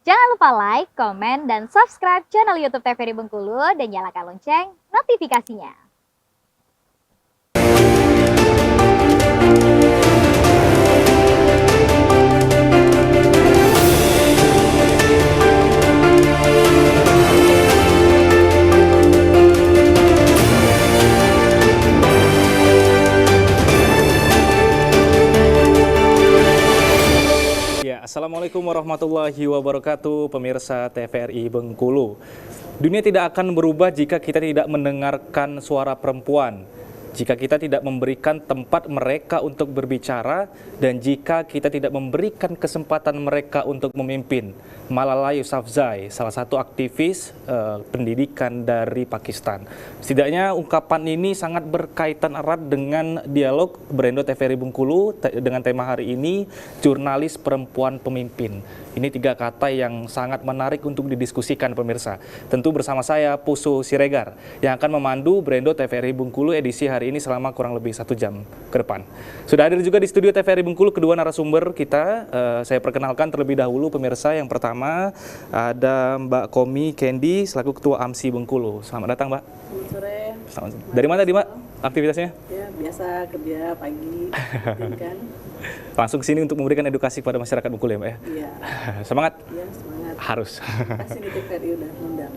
Jangan lupa like, komen, dan subscribe channel YouTube TVRI Bengkulu dan nyalakan lonceng notifikasinya. Assalamualaikum warahmatullahi wabarakatuh, pemirsa TVRI Bengkulu. Dunia tidak akan berubah jika kita tidak mendengarkan suara perempuan, jika kita tidak memberikan tempat mereka untuk berbicara, dan jika kita tidak memberikan kesempatan mereka untuk memimpin. Malala Yousafzai, salah satu aktivis pendidikan dari Pakistan. Setidaknya ungkapan ini sangat berkaitan erat dengan dialog Brendo TVRI Bengkulu dengan tema hari ini, jurnalis perempuan pemimpin. Ini tiga kata yang sangat menarik untuk didiskusikan, pemirsa. Tentu bersama saya, Pusu Siregar, yang akan memandu Brendo TVRI Bengkulu edisi hari ini selama kurang lebih 1 jam ke depan. Sudah hadir juga di studio TVRI Bengkulu kedua narasumber kita. Saya perkenalkan terlebih dahulu, pemirsa. Yang pertama ada Mbak Komi Candy selaku Ketua AMSI Bengkulu. Selamat datang, Mbak. Selamat sore. Dari mana Mbak aktivitasnya? Ya, biasa kerja pagi. Kan? Langsung sini untuk memberikan edukasi kepada masyarakat Bengkulu ya, Mbak ya? Iya. Semangat? Iya, semangat. Harus. Kasih di TVRI udah undang.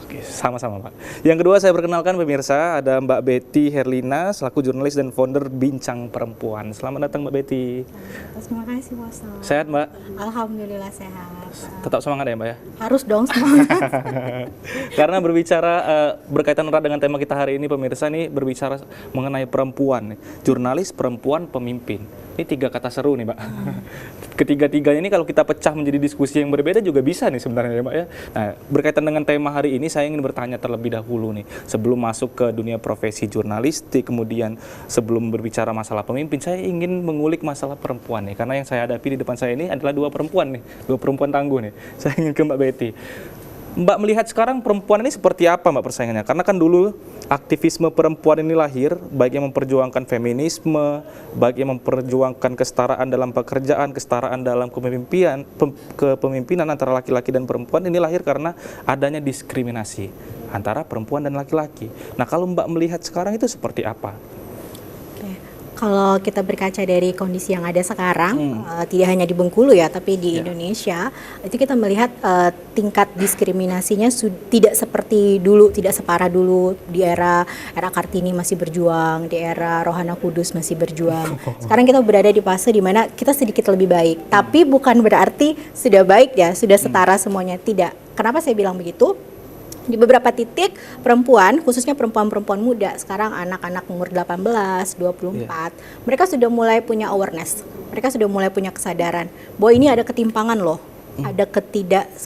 Oke, sama-sama, Pak. Yang kedua saya perkenalkan, pemirsa, ada Mbak Betty Herlina selaku jurnalis dan founder Bincang Perempuan. Selamat datang, Mbak Betty. Terima kasih, Mas. Sehat, Mbak? Alhamdulillah sehat. Tetap semangat ya, Mbak ya? Harus dong semangat. Karena berbicara berkaitan erat dengan tema kita hari ini, pemirsa, nih berbicara mengenai perempuan, jurnalis perempuan pemimpin. Ini tiga kata seru nih, Mbak. Ketiga-tiganya ini kalau kita pecah menjadi diskusi yang berbeda juga bisa nih sebenarnya, Mbak ya. Nah, berkaitan dengan tema hari ini, saya ingin bertanya terlebih dahulu nih, sebelum masuk ke dunia profesi jurnalistik, kemudian sebelum berbicara masalah pemimpin, saya ingin mengulik masalah perempuan nih, karena yang saya hadapi di depan saya ini adalah dua perempuan nih, dua perempuan tangguh nih. Saya ingin ke Mbak Betty. Mbak melihat sekarang perempuan ini seperti apa, Mbak, persaingannya? Karena kan dulu aktivisme perempuan ini lahir, baik yang memperjuangkan feminisme, baik yang memperjuangkan kesetaraan dalam pekerjaan, kesetaraan dalam kepemimpinan antara laki-laki dan perempuan, ini lahir karena adanya diskriminasi antara perempuan dan laki-laki. Nah, kalau Mbak melihat sekarang itu seperti apa? Kalau kita berkaca dari kondisi yang ada sekarang, tidak hanya di Bengkulu ya, tapi di Indonesia, itu kita melihat tingkat diskriminasinya tidak seperti dulu, tidak separah dulu di era Kartini masih berjuang, di era Rohana Kudus masih berjuang. Sekarang kita berada di fase di mana kita sedikit lebih baik, tapi bukan berarti sudah baik ya, sudah setara semuanya, tidak. Kenapa saya bilang begitu? Di beberapa titik perempuan, khususnya perempuan-perempuan muda, sekarang anak-anak umur 18, 24, mereka sudah mulai punya awareness, mereka sudah mulai punya kesadaran bahwa ini ada ketimpangan loh, ada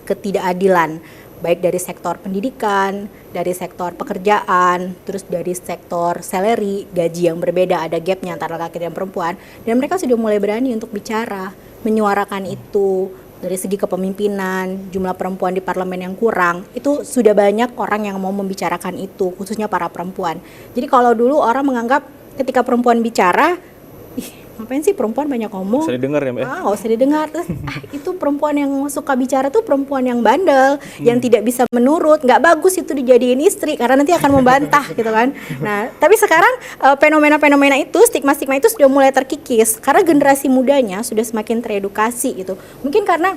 ketidakadilan, baik dari sektor pendidikan, dari sektor pekerjaan, terus dari sektor salary, gaji yang berbeda, ada gapnya antara laki dan perempuan, dan mereka sudah mulai berani untuk bicara, menyuarakan itu. Dari segi kepemimpinan, jumlah perempuan di parlemen yang kurang, itu sudah banyak orang yang mau membicarakan itu, khususnya para perempuan. Jadi kalau dulu orang menganggap ketika perempuan bicara, ngapain sih perempuan banyak ngomong? Usah didengar ya, Mbak? Nggak usah didengar. Terus, itu perempuan yang suka bicara tuh perempuan yang bandel, yang tidak bisa menurut, nggak bagus itu dijadiin istri, karena nanti akan membantah gitu kan. Nah, tapi sekarang fenomena-fenomena itu, stigma-stigma itu sudah mulai terkikis, karena generasi mudanya sudah semakin teredukasi gitu. Mungkin karena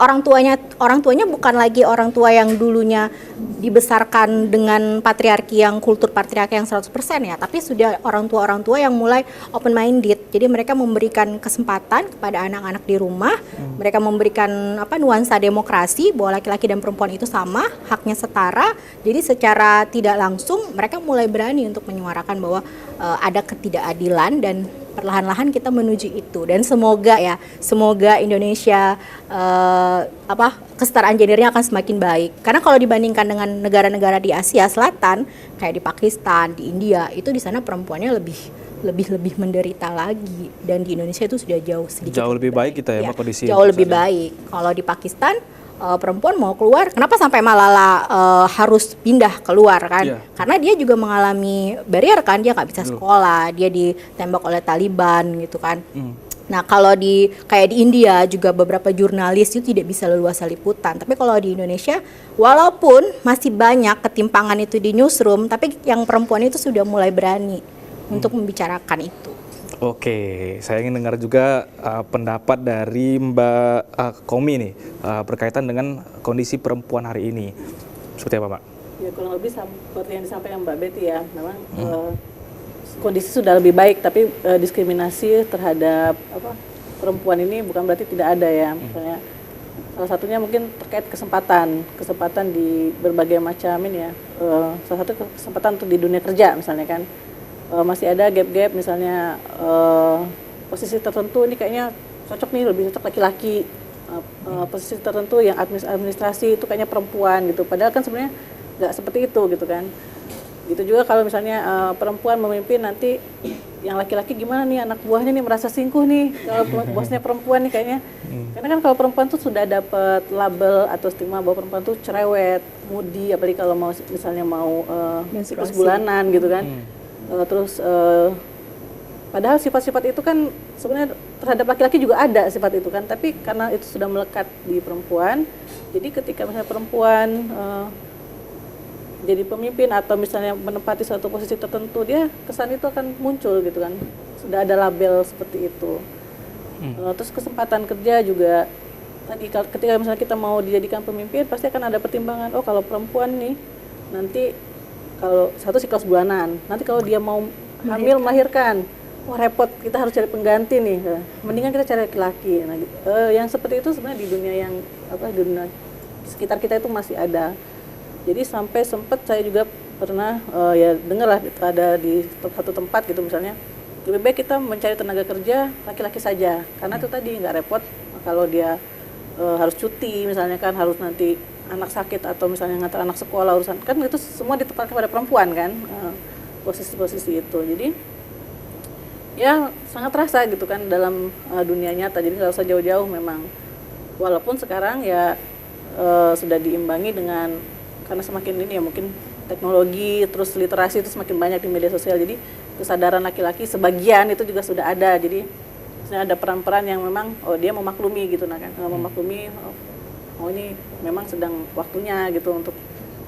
orang tuanya bukan lagi orang tua yang dulunya dibesarkan dengan patriarki yang kultur patriarki yang 100% ya, tapi sudah orang tua yang mulai open minded. Jadi mereka memberikan kesempatan kepada anak-anak di rumah, mereka memberikan nuansa demokrasi bahwa laki-laki dan perempuan itu sama, haknya setara. Jadi secara tidak langsung mereka mulai berani untuk menyuarakan bahwa ada ketidakadilan, dan perlahan-lahan kita menuju itu. Dan semoga Indonesia kesetaraan gendernya akan semakin baik. Karena kalau dibandingkan dengan negara-negara di Asia Selatan kayak di Pakistan, di India, itu di sana perempuannya lebih menderita lagi, dan di Indonesia itu sudah jauh lebih baik kita ya, kondisi jauh lebih baik. Kalau di Pakistan perempuan mau keluar, kenapa sampai Malala harus pindah keluar kan? Karena dia juga mengalami barrier kan, dia nggak bisa sekolah, dia ditembak oleh Taliban gitu kan. Nah, kalau kayak di India juga beberapa jurnalis itu tidak bisa leluasa liputan. Tapi kalau di Indonesia, walaupun masih banyak ketimpangan itu di newsroom, tapi yang perempuan itu sudah mulai berani untuk membicarakan itu. Oke, saya ingin dengar juga pendapat dari Mbak Komi nih berkaitan dengan kondisi perempuan hari ini. Seperti apa, Pak? Ya kurang lebih seperti yang disampaikan Mbak Betty ya, memang kondisi sudah lebih baik, tapi diskriminasi terhadap perempuan ini bukan berarti tidak ada ya. Misalnya salah satunya mungkin terkait kesempatan di berbagai macam ini ya. Salah satu kesempatan untuk di dunia kerja misalnya kan, masih ada gap-gap misalnya posisi tertentu ini kayaknya cocok nih, lebih cocok laki-laki. Posisi tertentu yang administrasi itu kayaknya perempuan gitu, padahal kan sebenarnya nggak seperti itu gitu kan. Gitu juga kalau misalnya perempuan memimpin, nanti yang laki-laki gimana nih, anak buahnya nih merasa singkuh nih kalau bosnya perempuan nih kayaknya. Karena kan kalau perempuan tuh sudah dapat label atau stigma bahwa perempuan tuh cerewet, moody, apalagi kalau mau misalnya mau siklus bulanan gitu kan. Terus padahal sifat-sifat itu kan sebenarnya terhadap laki-laki juga ada sifat itu kan, tapi karena itu sudah melekat di perempuan, jadi ketika misalnya perempuan jadi pemimpin atau misalnya menempati suatu posisi tertentu, dia kesan itu akan muncul gitu kan, sudah ada label seperti itu. Terus kesempatan kerja juga tadi, ketika misalnya kita mau dijadikan pemimpin pasti akan ada pertimbangan, oh kalau perempuan nih nanti kalau satu siklus bulanan, nanti kalau dia mau hamil melahirkan, wah repot, kita harus cari pengganti nih, mendingan kita cari laki-laki. Nah, yang seperti itu sebenarnya di dunia yang di dunia sekitar kita itu masih ada. Jadi sampai sempat saya juga pernah ya dengar lah, ada di satu tempat gitu misalnya, lebih baik kita mencari tenaga kerja laki-laki saja, karena itu tadi nggak repot kalau dia harus cuti misalnya kan, harus nanti anak sakit atau misalnya ngantar anak sekolah, urusan kan itu semua ditempatkan pada perempuan kan, posisi-posisi itu. Jadi ya sangat terasa gitu kan dalam dunia nyata. Jadi nggak usah jauh-jauh memang, walaupun sekarang ya sudah diimbangi dengan, karena semakin ini ya mungkin teknologi, terus literasi itu semakin banyak di media sosial, jadi kesadaran laki-laki sebagian itu juga sudah ada. Jadi misalnya ada peran-peran yang memang dia memaklumi gitu, nah kan memaklumi ini memang sedang waktunya gitu untuk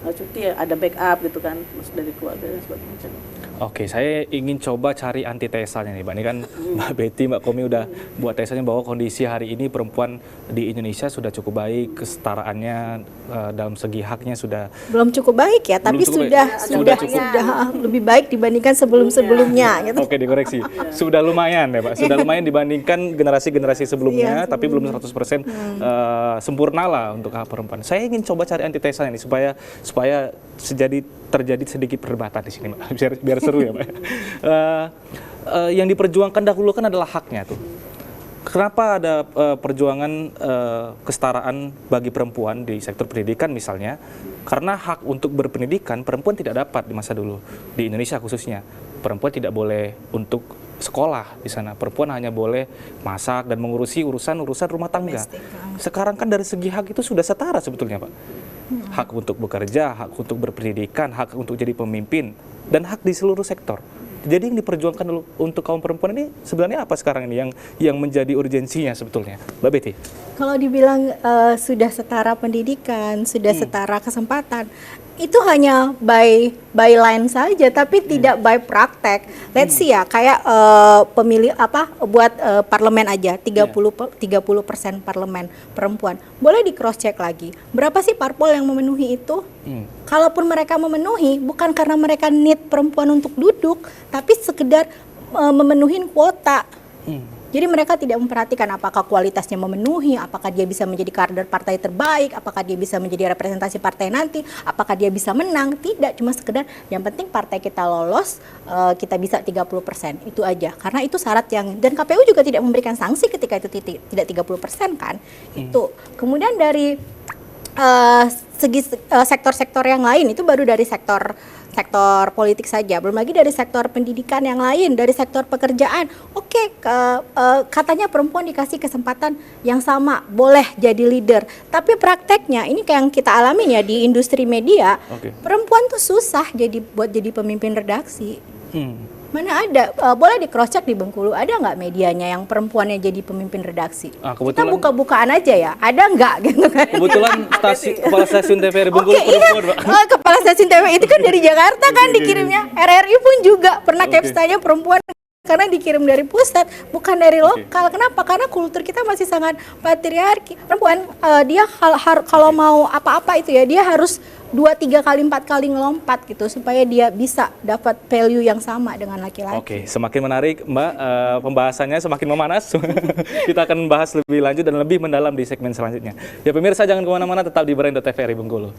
cuti, ya ada backup gitu kan, terus dari keluarga dan sebagainya. Oke, saya ingin coba cari antitesanya nih, Mbak. Ini kan Mbak Betty, Mbak Komi udah buat tesanya bahwa kondisi hari ini perempuan di Indonesia sudah cukup baik, kesetaraannya dalam segi haknya sudah Belum cukup baik ya, tapi sudah lebih baik dibandingkan sebelum-sebelumnya gitu. Oke, dikoreksi. Sudah lumayan ya, Pak. Sudah lumayan dibandingkan generasi-generasi sebelumnya, tapi belum 100% sempurna lah untuk hak perempuan. Saya ingin coba cari antitesanya nih supaya terjadi sedikit perdebatan di sini, Pak. Biar seru ya, Pak. Yang diperjuangkan dahulu kan adalah haknya tuh. Kenapa ada perjuangan kesetaraan bagi perempuan di sektor pendidikan misalnya? Karena hak untuk berpendidikan perempuan tidak dapat di masa dulu, di Indonesia khususnya. Perempuan tidak boleh untuk sekolah di sana. Perempuan hanya boleh masak dan mengurusi urusan rumah tangga. Sekarang kan dari segi hak itu sudah setara sebetulnya, Pak. Hak untuk bekerja, hak untuk berpendidikan, hak untuk jadi pemimpin, dan hak di seluruh sektor. Jadi yang diperjuangkan untuk kaum perempuan ini sebenarnya apa sekarang ini yang menjadi urgensinya sebetulnya, Mbak Betty? Kalau dibilang sudah setara pendidikan, sudah setara kesempatan, itu hanya by line saja, tapi tidak by praktek. Let's see ya, kayak pemilih buat parlemen aja, 30% parlemen perempuan. Boleh di cross check lagi, berapa sih parpol yang memenuhi itu? Kalaupun mereka memenuhi, bukan karena mereka need perempuan untuk duduk, tapi sekedar memenuhi kuota. Jadi mereka tidak memperhatikan apakah kualitasnya memenuhi, apakah dia bisa menjadi kader partai terbaik, apakah dia bisa menjadi representasi partai nanti, apakah dia bisa menang. Tidak, cuma sekedar yang penting partai kita lolos, kita bisa 30%. Itu aja. Karena itu syarat yang, dan KPU juga tidak memberikan sanksi ketika itu tidak 30% kan. Itu. Kemudian dari segi sektor-sektor yang lain, itu baru dari sektor politik saja, belum lagi dari sektor pendidikan yang lain, dari sektor pekerjaan. Oke, katanya perempuan dikasih kesempatan yang sama, boleh jadi leader, tapi prakteknya ini kayak yang kita alamin ya di industri media, perempuan tuh susah buat jadi pemimpin redaksi. Mana ada, boleh di cross check di Bengkulu, ada nggak medianya yang perempuannya jadi pemimpin redaksi? Ah, Kita kebetulan- buka-bukaan aja ya, ada nggak gitu kan? Kebetulan kepala stasiun TVRI Bengkulu Oke, iya. perempuan, Mbak. Oh, kepala stasiun TV itu kan dari Jakarta kan dikirimnya. RRI pun juga pernah Oke. capstanya perempuan karena dikirim dari pusat, bukan dari lokal. Kenapa? Karena kultur kita masih sangat patriarki. Perempuan dia kalau mau apa-apa itu ya dia harus 2, 3 kali, 4 kali ngelompat gitu supaya dia bisa dapat value yang sama dengan laki-laki. Oke, semakin menarik Mbak, pembahasannya semakin memanas. Kita akan bahas lebih lanjut dan lebih mendalam di segmen selanjutnya. Ya pemirsa, jangan kemana-mana, tetap di Beranda TVRI Bengkulu.